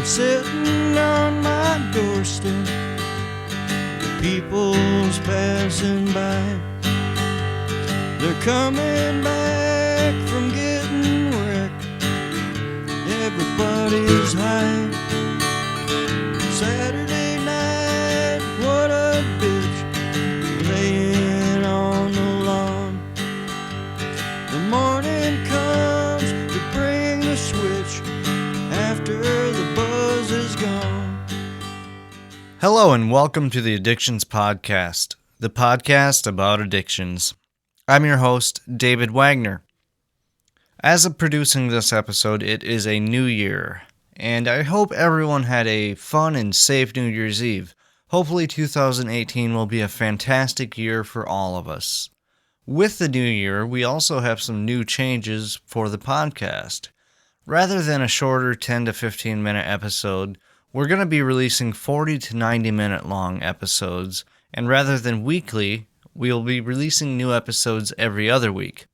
sitting on my doorstep, the people's passing by. They're coming back from getting wrecked. Everybody's high. Saturday night, what a bitch, laying on the lawn. The morning comes to bring the switch after the buzz is gone. Hello and welcome to the Addictions Podcast, the podcast about addictions. I'm your host, David Wagner. As of producing this episode, it is a new year, and I hope everyone had a fun and safe New Year's Eve. Hopefully 2018 will be a fantastic year for all of us. With the new year, we also have some new changes for the podcast. Rather than a shorter 10 to 15 minute episode, we're going to be releasing 40 to 90 minute long episodes, and rather than weekly, we'll be releasing new episodes every other week.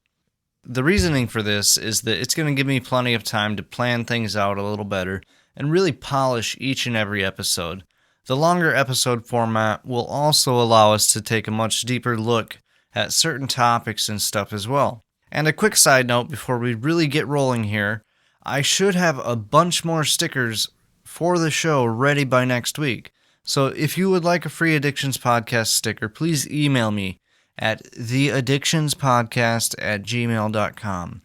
The reasoning for this is that it's going to give me plenty of time to plan things out a little better and really polish each and every episode. The longer episode format will also allow us to take a much deeper look at certain topics and stuff as well. And a quick side note before we really get rolling here, I should have a bunch more stickers for the show ready by next week. So if you would like a free Addictions Podcast sticker, please email me at theaddictionspodcast@gmail.com.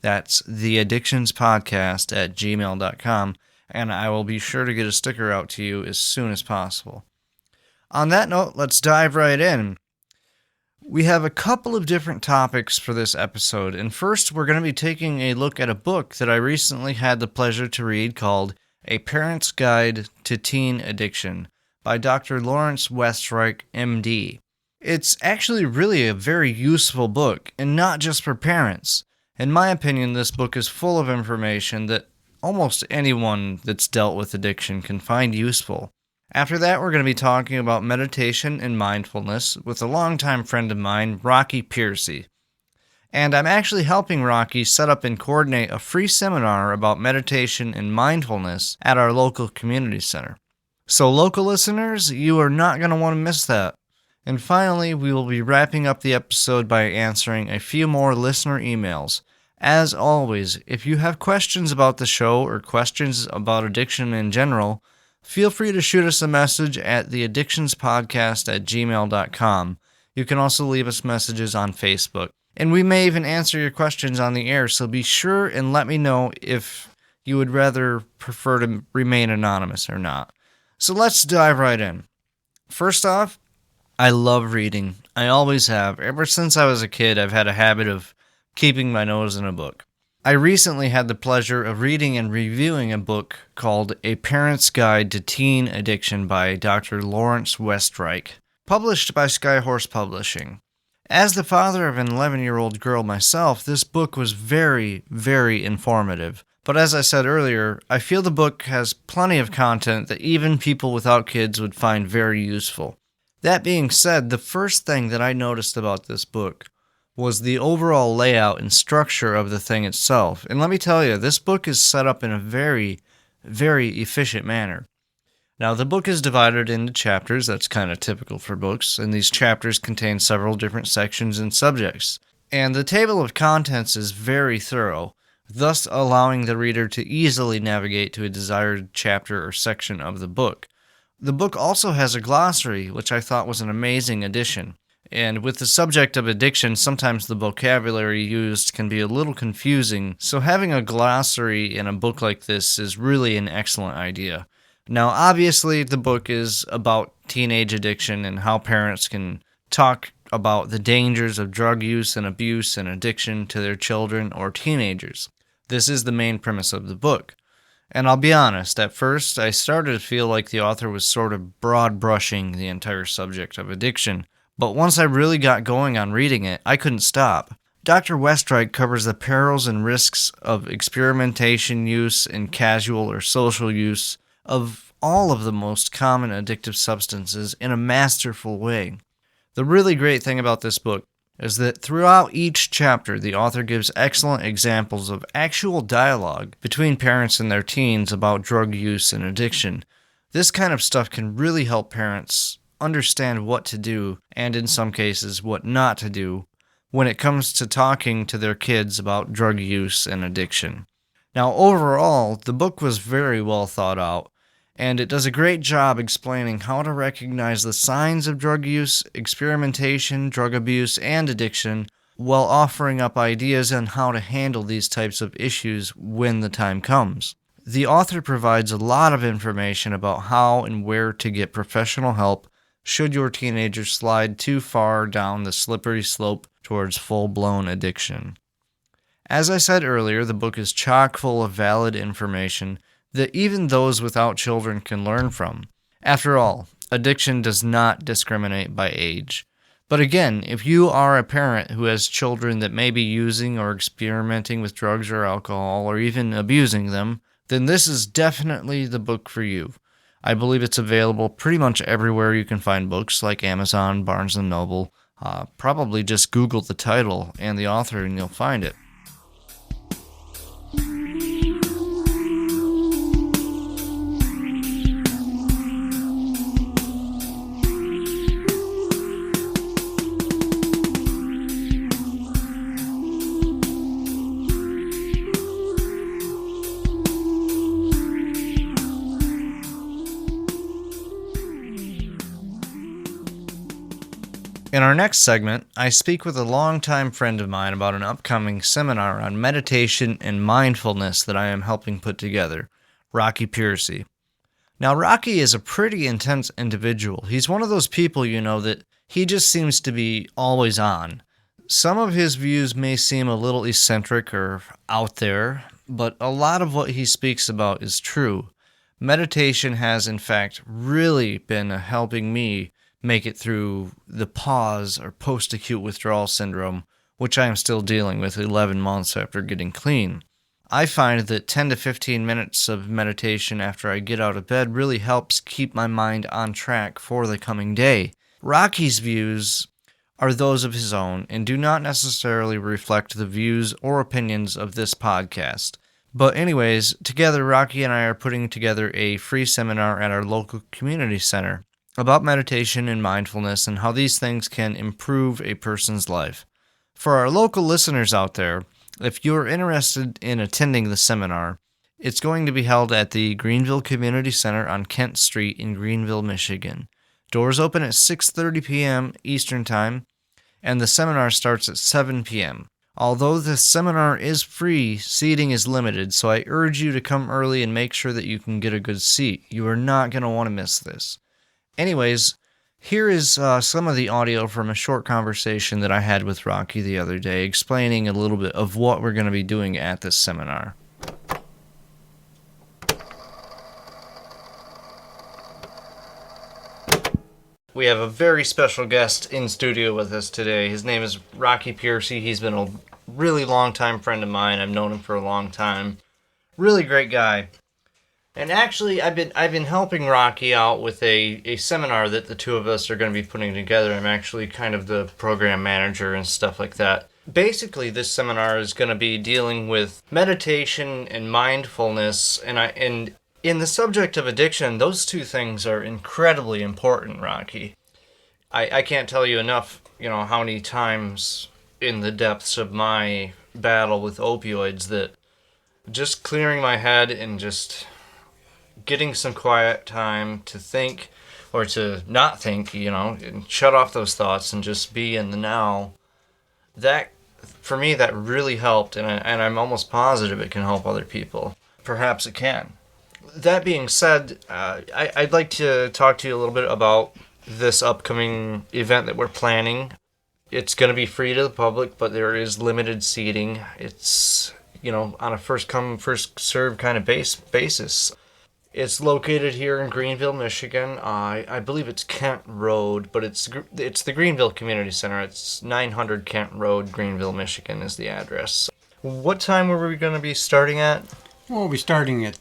That's theaddictionspodcast@gmail.com, and I will be sure to get a sticker out to you as soon as possible. On that note, let's dive right in. We have a couple of different topics for this episode, and first we're going to be taking a look at a book that I recently had the pleasure to read called A Parent's Guide to Teen Addiction by Dr. Lawrence Westreich, MD. It's actually really a very useful book, and not just for parents. In my opinion, this book is full of information that almost anyone that's dealt with addiction can find useful. After that, we're going to be talking about meditation and mindfulness with a longtime friend of mine, Rocky Pearcy. And I'm actually helping Rocky set up and coordinate a free seminar about meditation and mindfulness at our local community center. So local listeners, you are not going to want to miss that. And finally, we will be wrapping up the episode by answering a few more listener emails. As always, if you have questions about the show or questions about addiction in general, feel free to shoot us a message at theaddictionspodcast@gmail.com. You can also leave us messages on Facebook. And we may even answer your questions on the air, so be sure and let me know if you would rather prefer to remain anonymous or not. So let's dive right in. First off, I love reading. I always have. Ever since I was a kid, I've had a habit of keeping my nose in a book. I recently had the pleasure of reading and reviewing a book called A Parent's Guide to Teen Addiction by Dr. Lawrence Westreich, published by Skyhorse Publishing. As the father of an 11-year-old girl myself, this book was very, very informative. But as I said earlier, I feel the book has plenty of content that even people without kids would find very useful. That being said, the first thing that I noticed about this book was the overall layout and structure of the thing itself. And let me tell you, this book is set up in a very, very efficient manner. Now, the book is divided into chapters. That's kind of typical for books, and these chapters contain several different sections and subjects. And the table of contents is very thorough, thus allowing the reader to easily navigate to a desired chapter or section of the book. The book also has a glossary, which I thought was an amazing addition. And with the subject of addiction, sometimes the vocabulary used can be a little confusing, so having a glossary in a book like this is really an excellent idea. Now, obviously, the book is about teenage addiction and how parents can talk about the dangers of drug use and abuse and addiction to their children or teenagers. This is the main premise of the book. And I'll be honest, at first I started to feel like the author was sort of broad brushing the entire subject of addiction, but once I really got going on reading it, I couldn't stop. Dr. Westreich covers the perils and risks of experimentation use and casual or social use of all of the most common addictive substances in a masterful way. The really great thing about this book is that throughout each chapter, the author gives excellent examples of actual dialogue between parents and their teens about drug use and addiction. This kind of stuff can really help parents understand what to do, and in some cases, what not to do, when it comes to talking to their kids about drug use and addiction. Now, overall, the book was very well thought out, and it does a great job explaining how to recognize the signs of drug use, experimentation, drug abuse, and addiction, while offering up ideas on how to handle these types of issues when the time comes. The author provides a lot of information about how and where to get professional help should your teenager slide too far down the slippery slope towards full-blown addiction. As I said earlier, the book is chock full of valid information that even those without children can learn from. After all, addiction does not discriminate by age. But again, if you are a parent who has children that may be using or experimenting with drugs or alcohol or even abusing them, then this is definitely the book for you. I believe it's available pretty much everywhere you can find books, like Amazon, Barnes & Noble. Probably just Google the title and the author and you'll find it. In our next segment, I speak with a longtime friend of mine about an upcoming seminar on meditation and mindfulness that I am helping put together, Rocky Pearcy. Now, Rocky is a pretty intense individual. He's one of those people, that he just seems to be always on. Some of his views may seem a little eccentric or out there, but a lot of what he speaks about is true. Meditation has, in fact, really been helping me make it through the pause or post-acute withdrawal syndrome, which I am still dealing with 11 months after getting clean. I find that 10 to 15 minutes of meditation after I get out of bed really helps keep my mind on track for the coming day. Rocky's views are those of his own and do not necessarily reflect the views or opinions of this podcast. But anyways, together Rocky and I are putting together a free seminar at our local community center about meditation and mindfulness and how these things can improve a person's life. For our local listeners out there, if you're interested in attending the seminar, it's going to be held at the Greenville Community Center on Kent Street in Greenville, Michigan. Doors open at 6:30 p.m. Eastern Time, and the seminar starts at 7 p.m. Although the seminar is free, seating is limited, so I urge you to come early and make sure that you can get a good seat. You are not going to want to miss this. Anyways, here is some of the audio from a short conversation that I had with Rocky the other day, explaining a little bit of what we're going to be doing at this seminar. We have a very special guest in studio with us today. His name is Rocky Pearcy. He's been a really long-time friend of mine. I've known him for a long time. Really great guy. And actually, I've been helping Rocky out with a seminar that the two of us are going to be putting together. I'm actually kind of the program manager and stuff like that. Basically, this seminar is going to be dealing with meditation and mindfulness, and in the subject of addiction, those two things are incredibly important, Rocky. I can't tell you enough, how many times in the depths of my battle with opioids that just clearing my head and just getting some quiet time to think or to not think, and shut off those thoughts and just be in the now. That, for me, that really helped, and I'm almost positive it can help other people. Perhaps it can. That being said, I'd like to talk to you a little bit about this upcoming event that we're planning. It's going to be free to the public, but there is limited seating. It's, on a first-come, first-served kind of basis. It's located here in Greenville, Michigan. I believe it's Kent Road, but it's the Greenville Community Center. It's 900 Kent Road, Greenville, Michigan is the address. What time were we going to be starting at? Well, we'll be starting at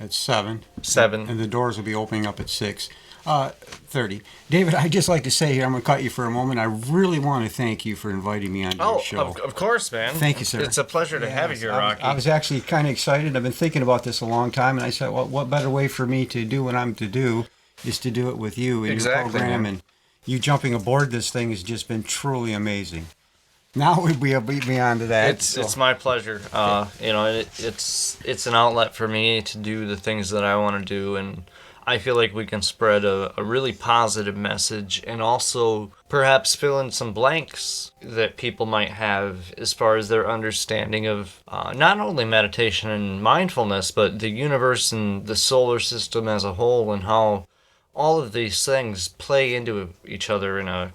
7. 7. And the doors will be opening up at 6. 30. David, I'd just like to say here, I'm going to cut you for a moment. I really want to thank you for inviting me on your show. Of course, man. Thank you, sir. It's a pleasure to have you here, Rocky. I was actually kind of excited. I've been thinking about this a long time, and I said, well, what better way for me to do what I'm to do is to do it with you in your program. And you jumping aboard this thing has just been truly amazing. Now we have beat me on to that. It's my pleasure. It's an outlet for me to do the things that I want to do, and I feel like we can spread a really positive message and also perhaps fill in some blanks that people might have as far as their understanding of not only meditation and mindfulness, but the universe and the solar system as a whole, and how all of these things play into each other in a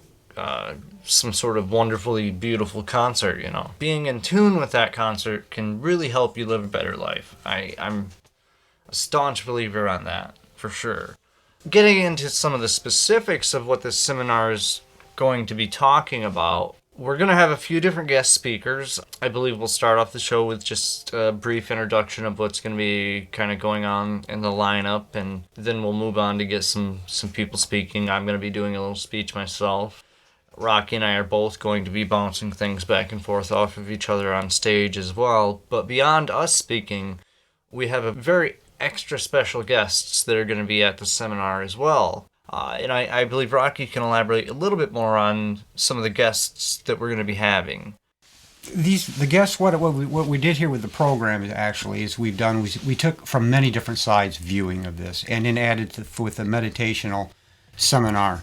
some sort of wonderfully beautiful concert. Being in tune with that concert can really help you live a better life. I'm a staunch believer on that, for sure. Getting into some of the specifics of what this seminar is going to be talking about, we're going to have a few different guest speakers. I believe we'll start off the show with just a brief introduction of what's going to be kind of going on in the lineup, and then we'll move on to get some people speaking. I'm going to be doing a little speech myself. Rocky and I are both going to be bouncing things back and forth off of each other on stage as well. But beyond us speaking, we have a very extra special guests that are going to be at the seminar as well. And I believe Rocky can elaborate a little bit more on some of the guests that we're going to be having. The guests, what we did here with the program actually is we took from many different sides viewing of this, and then added with the meditational seminar.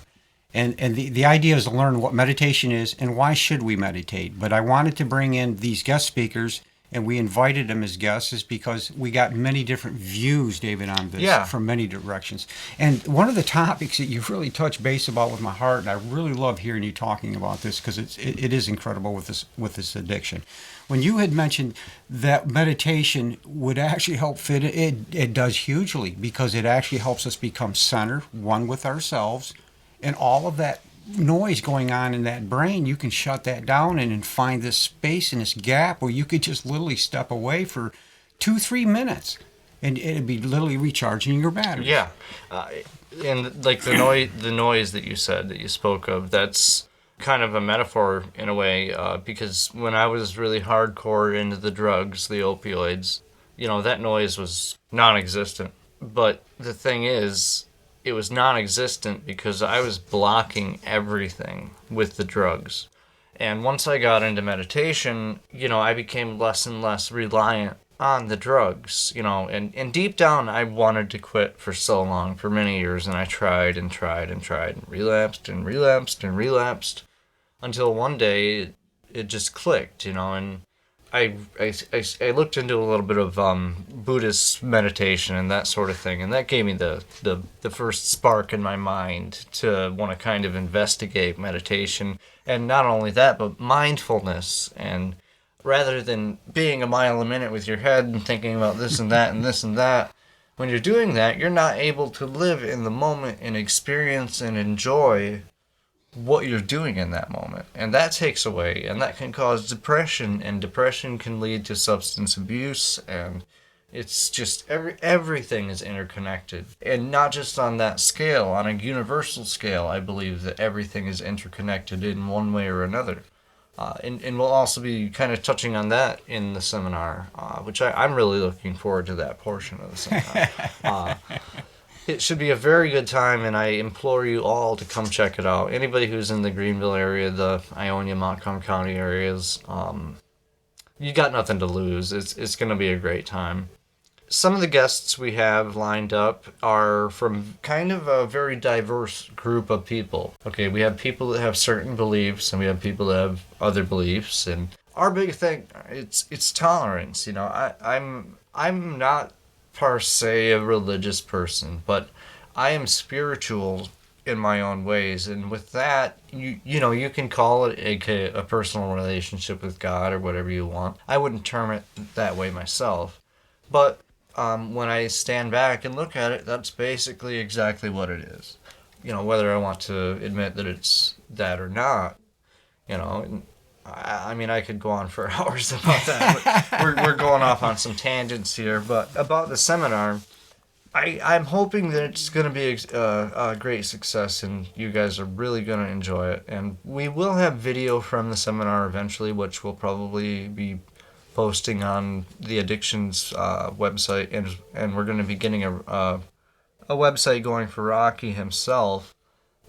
And the idea is to learn what meditation is and why should we meditate. But I wanted to bring in these guest speakers, and we invited them as guests is because we got many different views, David, on this from many directions. And one of the topics that you've really touched base about with my heart, and I really love hearing you talking about this because it is incredible with this addiction. When you had mentioned that meditation would actually help fit it does hugely, because it actually helps us become centered, one with ourselves. And all of that noise going on in that brain, you can shut that down and find this space and this gap where you could just literally step away for 2-3 minutes, and it'd be literally recharging your battery. Yeah, and like the noise that you said, that you spoke of, that's kind of a metaphor in a way, because when I was really hardcore into the drugs, the opioids, that noise was non-existent. But the thing is, it was non-existent because I was blocking everything with the drugs. And once I got into meditation, I became less and less reliant on the drugs, and deep down I wanted to quit for so long, for many years, and I tried and tried and tried and relapsed and relapsed and relapsed until one day it just clicked, and I looked into a little bit of Buddhist meditation and that sort of thing, and that gave me the first spark in my mind to want to kind of investigate meditation, and not only that, but mindfulness. And rather than being a mile a minute with your head and thinking about this and that and this and that, when you're doing that, you're not able to live in the moment and experience and enjoy what you're doing in that moment, and that takes away, and that can cause depression, and depression can lead to substance abuse, and it's just everything is interconnected, and not just on that scale, on a universal scale. I believe that everything is interconnected in one way or another, and we'll also be kind of touching on that in the seminar, which I'm really looking forward to that portion of the seminar. It should be a very good time, and I implore you all to come check it out. Anybody who's in the Greenville area, the Ionia, Montcalm County areas, you got nothing to lose. It's going to be a great time. Some of the guests we have lined up are from kind of a very diverse group of people. Okay, we have people that have certain beliefs, and we have people that have other beliefs, and our big thing, it's tolerance. I'm not per se a religious person, but I am spiritual in my own ways, and with that, you can call it a personal relationship with God or whatever you want. I wouldn't term it that way myself, but when I stand back and look at it, that's basically exactly what it is. Whether I want to admit that it's that or not, I mean, I could go on for hours about that, but we're going off on some tangents here. But about the seminar, I'm hoping that it's going to be a great success and you guys are really going to enjoy it. And we will have video from the seminar eventually, which we'll probably be posting on the Addictions website. And we're going to be getting a website going for Rocky himself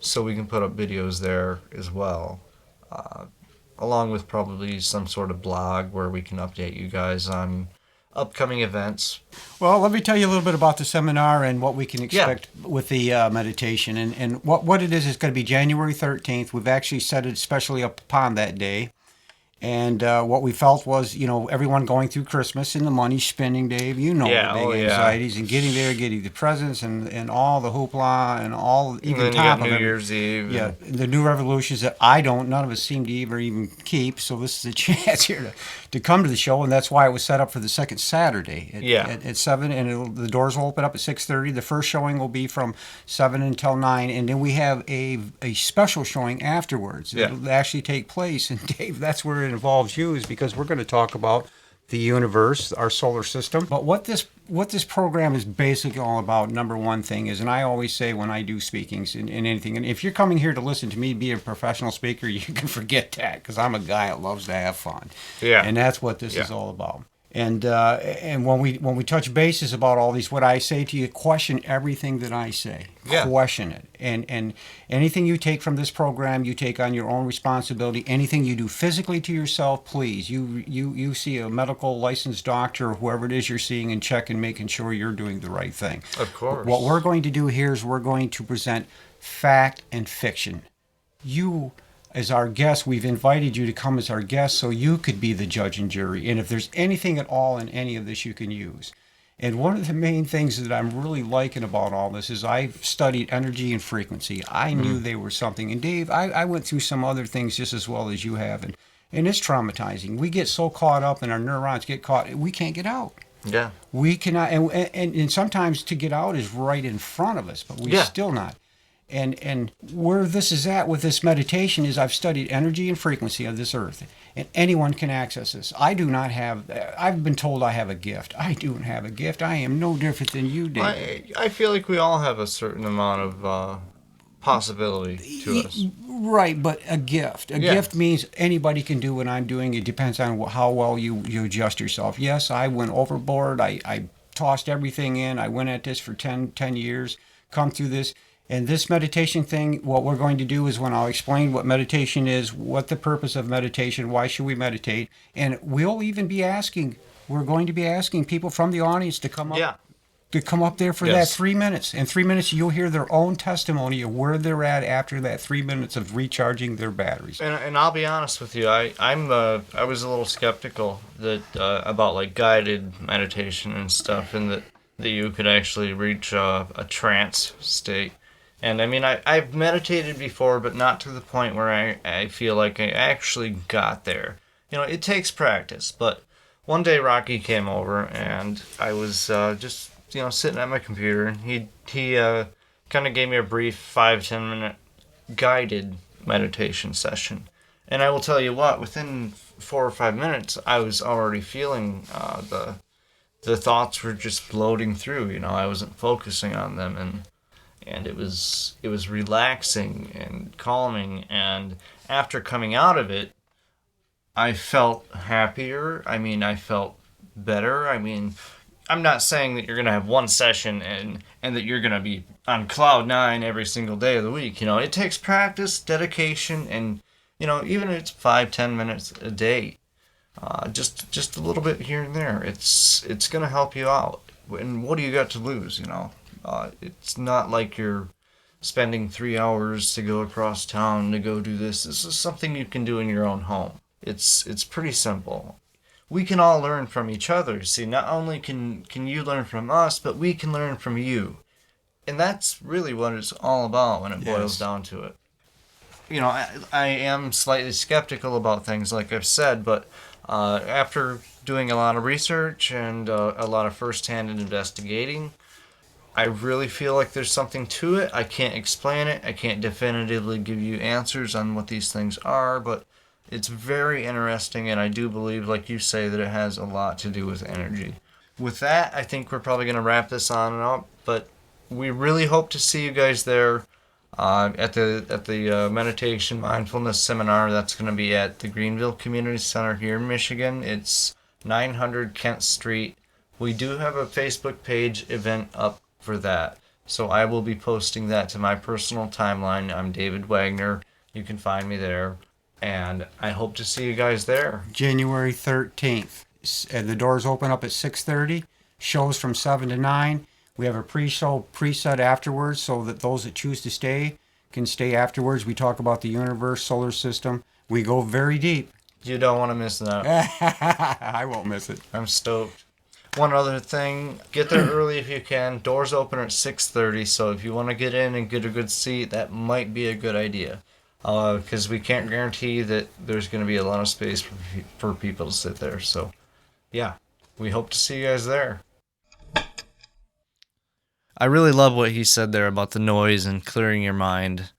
so we can put up videos there as well. Along with probably some sort of blog where we can update you guys on upcoming events. Well, let me tell you a little bit about the seminar and what we can expect with the meditation. And what it is going to be January 13th. We've actually set it especially upon that day. And what we felt was, everyone going through Christmas and the money spending, Dave, the big anxieties and getting there, getting the presents and all the hoopla and all, even and then top you got of New it. Year's Eve. Yeah, the new revolutions that none of us seem to even keep. So this is a chance here to come to the show, and that's why it was set up for the second Saturday at 7, and the doors will open up at 6:30. The first showing will be from 7 until 9, and then we have a special showing afterwards. It'll actually take place, and Dave, that's where it involves you, is because we're going to talk about the universe, our solar system. But what this program is basically all about, number one thing is, and I always say when I do speakings in anything, and if you're coming here to listen to me be a professional speaker, you can forget that, because I'm a guy that loves to have fun. Yeah. And that's what this is all about. And when we touch bases about all these, what I say to you, question everything that I say. Yeah. Question it. And anything you take from this program, you take on your own responsibility. Anything you do physically to yourself, please. You see a medical licensed doctor or whoever it is you're seeing and check and making sure you're doing the right thing. Of course. What we're going to do here is we're going to present fact and fiction. You, as our guest, we've invited you to come as our guest so you could be the judge and jury. And if there's anything at all in any of this you can use. And one of the main things that I'm really liking about all this is I've studied energy and frequency. I knew they were something. And Dave, I went through some other things just as well as you have. And it's traumatizing. We get so caught up and our neurons get caught, we can't get out. Yeah. We cannot, and sometimes to get out is right in front of us, but we're still not. And where this is at with this meditation is I've studied energy and frequency of this earth, and anyone can access this. I've been told I have a gift. I don't have a gift. I am no different than you, Dave. I feel like we all have a certain amount of possibility to us. Right, but a gift. A gift means anybody can do what I'm doing. It depends on how well you adjust yourself. Yes, I went overboard. I tossed everything in. I went at this for 10 years, come through this. And this meditation thing, what we're going to do is when I'll explain what meditation is, what the purpose of meditation, why should we meditate, and we're going to be asking people from the audience to come up. To come up there for that 3 minutes. In 3 minutes, you'll hear their own testimony of where they're at after that 3 minutes of recharging their batteries. And I'll be honest with you, I was a little skeptical that about like guided meditation and stuff, and that you could actually reach a trance state. And I mean, I've meditated before, but not to the point where I feel like I actually got there. It takes practice. But one day Rocky came over, and I was just sitting at my computer, and he kind of gave me a brief 5-10 minute guided meditation session. And I will tell you what, within 4 or 5 minutes, I was already feeling the thoughts were just floating through. I wasn't focusing on them, and it was relaxing and calming. And after coming out of it, I felt happier. I mean, I felt better. I mean, I'm not saying that you're going to have one session and that you're going to be on cloud 9 every single day of the week. It takes practice, dedication, and, even if it's 5-10 minutes a day, just a little bit here and there, it's going to help you out. And what do you got to lose, It's not like you're spending 3 hours to go across town to go do this. This is something you can do in your own home. It's pretty simple. We can all learn from each other. See, not only can you learn from us, but we can learn from you. And that's really what it's all about when it boils down to it. I am slightly skeptical about things, like I've said, but after doing a lot of research and a lot of first-hand investigating, I really feel like there's something to it. I can't explain it. I can't definitively give you answers on what these things are, but it's very interesting, and I do believe, like you say, that it has a lot to do with energy. with that, I think we're probably going to wrap this on and up. But we really hope to see you guys there at the meditation mindfulness seminar. That's going to be at the Greenville Community Center here in Michigan. It's 900 Kent Street. We do have a Facebook page event up for that, so I will be posting that to my personal timeline. I'm David Wagner. You can find me there, and I hope to see you guys there. January 13th. And the doors open up at 6:30. Shows from 7 to 9. We have a pre-show preset afterwards so that those that choose to stay can stay afterwards. We talk about the universe, solar system. We go very deep. You don't want to miss that. I won't miss it. I'm stoked. One other thing, get there early if you can. Doors open at 6:30, so if you want to get in and get a good seat, that might be a good idea. Because we can't guarantee that there's going to be a lot of space for people to sit there. So, yeah, we hope to see you guys there. I really love what he said there about the noise and clearing your mind.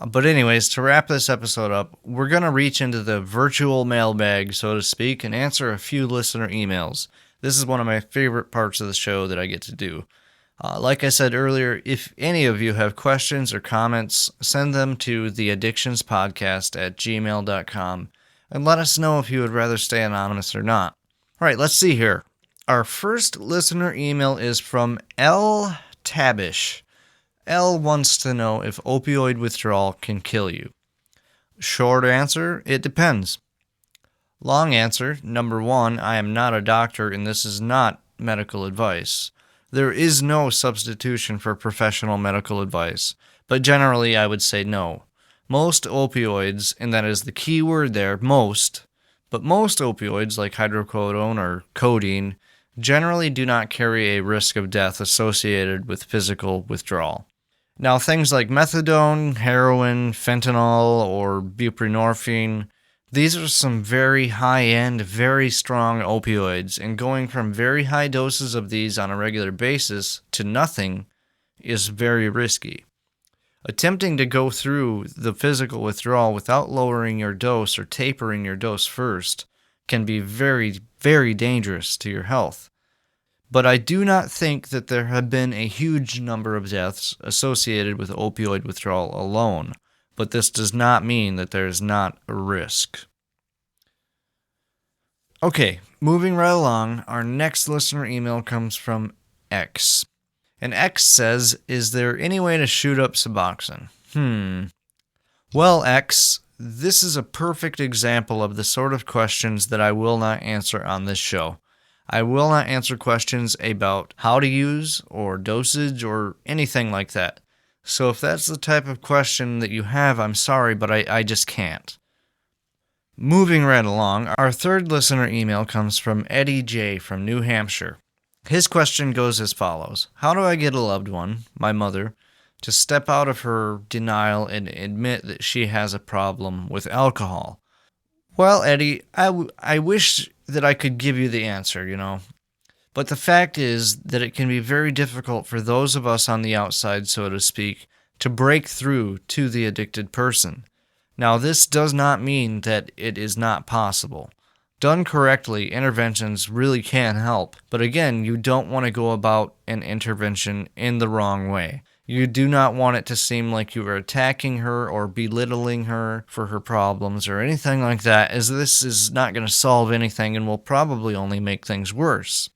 But anyways, to wrap this episode up, we're going to reach into the virtual mailbag, so to speak, and answer a few listener emails. This is one of my favorite parts of the show that I get to do. Like I said earlier, if any of you have questions or comments, send them to theaddictionspodcast@gmail.com and let us know if you would rather stay anonymous or not. All right, let's see here. Our first listener email is from L. Tabish. L wants to know if opioid withdrawal can kill you. Short answer, it depends. Long answer, number one, I am not a doctor and this is not medical advice. There is no substitution for professional medical advice, but generally I would say no. Most opioids, and that is the key word there, most opioids like hydrocodone or codeine generally do not carry a risk of death associated with physical withdrawal. Now, things like methadone, heroin, fentanyl, or buprenorphine, these are some very high-end, very strong opioids, and going from very high doses of these on a regular basis to nothing is very risky. Attempting to go through the physical withdrawal without lowering your dose or tapering your dose first can be very, very dangerous to your health. But I do not think that there have been a huge number of deaths associated with opioid withdrawal alone, but this does not mean that there is not a risk. Okay, moving right along, our next listener email comes from X. And X says, is there any way to shoot up Suboxone? Well, X, this is a perfect example of the sort of questions that I will not answer on this show. I will not answer questions about how to use or dosage or anything like that. So if that's the type of question that you have, I'm sorry, but I just can't. Moving right along, our third listener email comes from Eddie J. from New Hampshire. His question goes as follows. How do I get a loved one, my mother, to step out of her denial and admit that she has a problem with alcohol? Well, Eddie, I wish that I could give you the answer, But the fact is that it can be very difficult for those of us on the outside, so to speak, to break through to the addicted person. Now, this does not mean that it is not possible. Done correctly, interventions really can help, but again, you don't want to go about an intervention in the wrong way. You do not want it to seem like you are attacking her or belittling her for her problems or anything like that, as this is not going to solve anything and will probably only make things worse.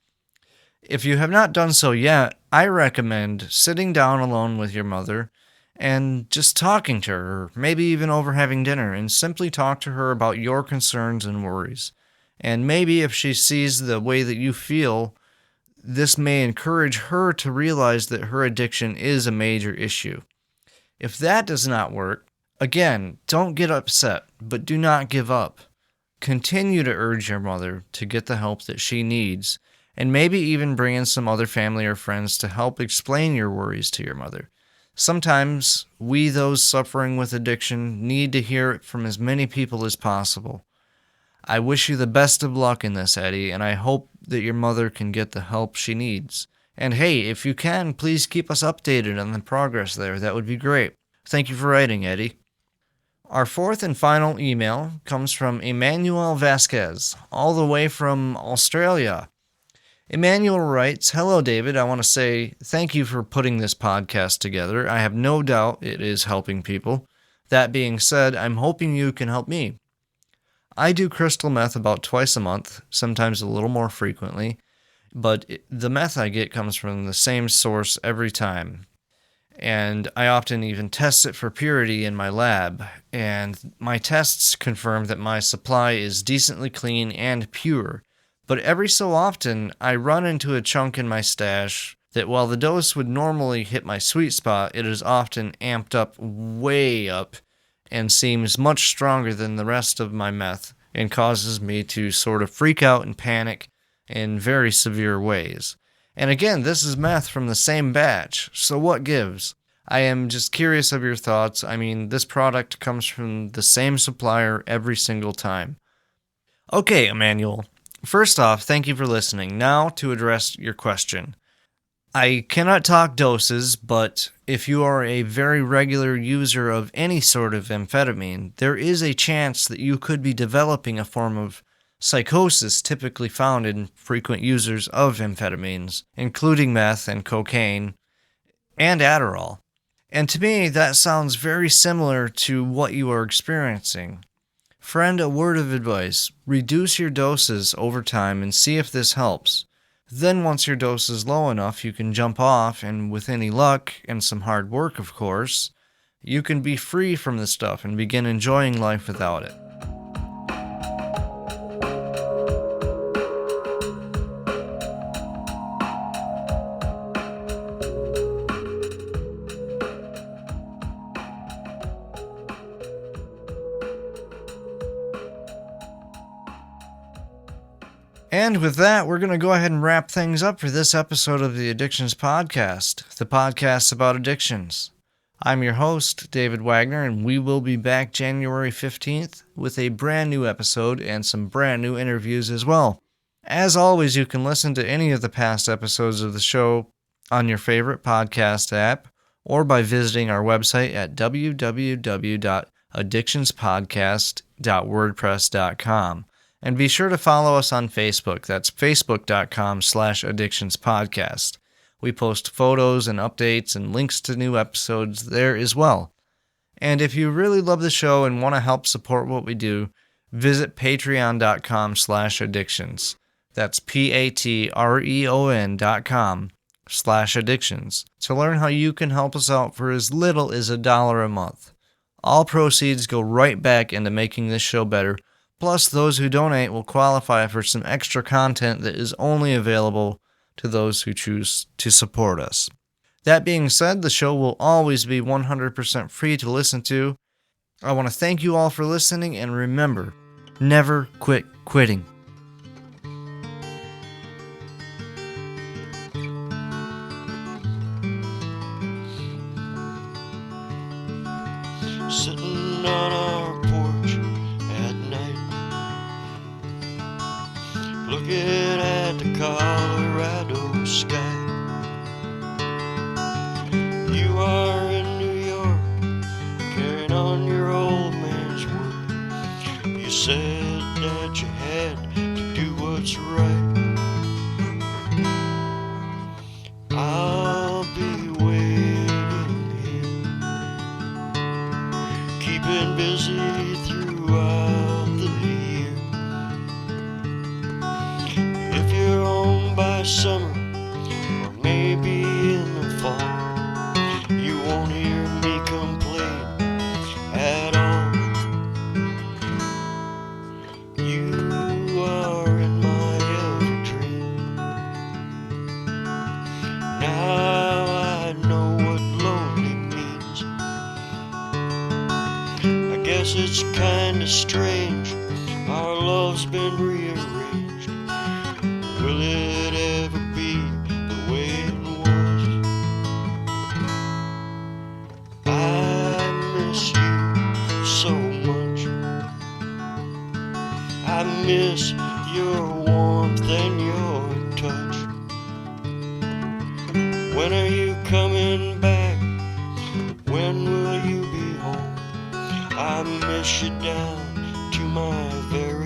If you have not done so yet, I recommend sitting down alone with your mother and just talking to her, maybe even over having dinner, and simply talk to her about your concerns and worries. And maybe if she sees the way that you feel, this may encourage her to realize that her addiction is a major issue. If that does not work, again, don't get upset, but do not give up. Continue to urge your mother to get the help that she needs, and maybe even bring in some other family or friends to help explain your worries to your mother. Sometimes we, those suffering with addiction, need to hear it from as many people as possible. I wish you the best of luck in this, Eddie, and I hope that your mother can get the help she needs. And hey, if you can, please keep us updated on the progress there. That would be great. Thank you for writing, Eddie. Our fourth and final email comes from Emmanuel Vasquez, all the way from Australia. Emmanuel writes, "Hello, David. I want to say thank you for putting this podcast together. I have no doubt it is helping people. That being said, I'm hoping you can help me. I do crystal meth about twice a month, sometimes a little more frequently, but the meth I get comes from the same source every time. And I often even test it for purity in my lab, and my tests confirm that my supply is decently clean and pure. But every so often, I run into a chunk in my stash that while the dose would normally hit my sweet spot, it is often amped up way up and seems much stronger than the rest of my meth and causes me to sort of freak out and panic in very severe ways. And again, this is meth from the same batch, so what gives? I am just curious of your thoughts. I mean, this product comes from the same supplier every single time." Okay, Emmanuel. First off, thank you for listening. Now to address your question. I cannot talk doses, but if you are a very regular user of any sort of amphetamine, there is a chance that you could be developing a form of psychosis typically found in frequent users of amphetamines, including meth and cocaine and Adderall. And to me, that sounds very similar to what you are experiencing. Friend, a word of advice: reduce your doses over time and see if this helps. Then once your dose is low enough, you can jump off, and with any luck, and some hard work of course, you can be free from the stuff and begin enjoying life without it. And with that, we're going to go ahead and wrap things up for this episode of the Addictions Podcast, the podcast about addictions. I'm your host, David Wagner, and we will be back January 15th with a brand new episode and some brand new interviews as well. As always, you can listen to any of the past episodes of the show on your favorite podcast app or by visiting our website at www.addictionspodcast.wordpress.com. And be sure to follow us on Facebook. That's facebook.com/addictionspodcast. We post photos and updates and links to new episodes there as well. And if you really love the show and want to help support what we do, visit patreon.com/addictions. That's patreon.com/addictions to learn how you can help us out for as little as $1 a month. All proceeds go right back into making this show better. Plus, those who donate will qualify for some extra content that is only available to those who choose to support us. That being said, the show will always be 100% free to listen to. I want to thank you all for listening, and remember, never quit quitting. Sitting on our porch at night, looking at the Colorado sky. You are in New York, carrying on your old man's work. You said that you had to do what's right. I'll be waiting here, keeping busy throughout the year. If you're home by summer, or maybe in the fall, you won't hear me complain at all. You are in my every dream. Now I know what lonely means. I guess it's kinda strange, our love's been rearranged. Will it ever be the way it was? I miss you so much. I miss your warmth and your touch. When are you coming back? When will you be home? I miss you down to my very